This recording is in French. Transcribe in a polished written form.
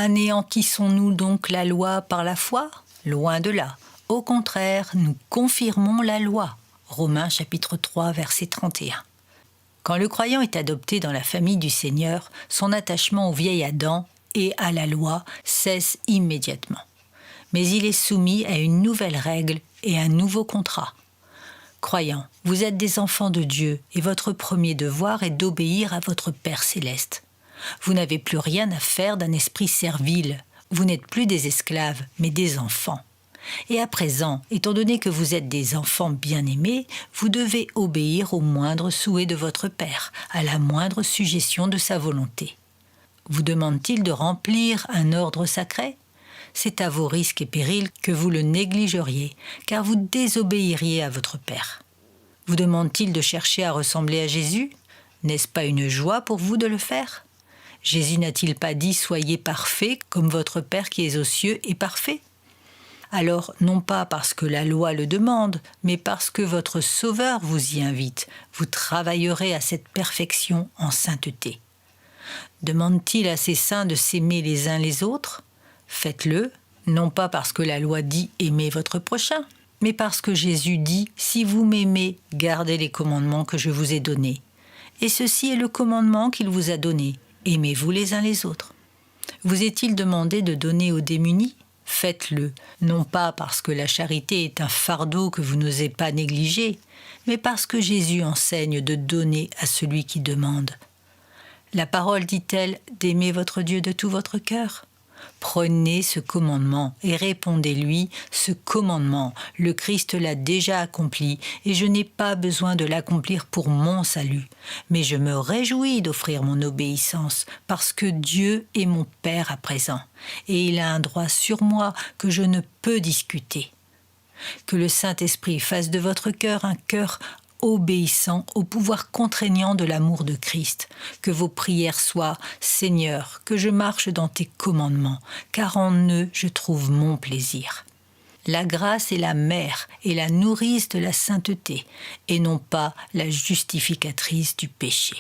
Anéantissons-nous donc la loi par la foi? Loin de là. Au contraire, nous confirmons la loi. Romains chapitre 3, verset 31. Quand le croyant est adopté dans la famille du Seigneur, son attachement au vieil Adam et à la loi cesse immédiatement. Mais il est soumis à une nouvelle règle et un nouveau contrat. Croyants, vous êtes des enfants de Dieu et votre premier devoir est d'obéir à votre Père céleste. Vous n'avez plus rien à faire d'un esprit servile. Vous n'êtes plus des esclaves, mais des enfants. Et à présent, étant donné que vous êtes des enfants bien-aimés, vous devez obéir au moindre souhait de votre Père, à la moindre suggestion de sa volonté. Vous demande-t-il de remplir un ordre sacré? C'est à vos risques et périls que vous le négligeriez, car vous désobéiriez à votre Père. Vous demande-t-il de chercher à ressembler à Jésus? N'est-ce pas une joie pour vous de le faire? Jésus n'a-t-il pas dit « Soyez parfaits comme votre Père qui est aux cieux est parfait » ? Alors, non pas parce que la loi le demande, mais parce que votre Sauveur vous y invite, vous travaillerez à cette perfection en sainteté. Demande-t-il à ses saints de s'aimer les uns les autres? Faites-le, non pas parce que la loi dit « aimez votre prochain », mais parce que Jésus dit « si vous m'aimez, gardez les commandements que je vous ai donnés ». Et ceci est le commandement qu'il vous a donné, aimez-vous les uns les autres. Vous est-il demandé de donner aux démunis? Faites-le, non pas parce que la charité est un fardeau que vous n'osez pas négliger, mais parce que Jésus enseigne de donner à celui qui demande. La parole dit-elle d'aimer votre Dieu de tout votre cœur? Prenez ce commandement et répondez-lui, ce commandement, le Christ l'a déjà accompli et je n'ai pas besoin de l'accomplir pour mon salut. Mais je me réjouis d'offrir mon obéissance parce que Dieu est mon Père à présent et il a un droit sur moi que je ne peux discuter. Que le Saint-Esprit fasse de votre cœur un cœur obéissant au pouvoir contraignant de l'amour de Christ. Que vos prières soient « Seigneur, que je marche dans tes commandements, car en eux je trouve mon plaisir ». La grâce est la mère et la nourrice de la sainteté, et non pas la justificatrice du péché.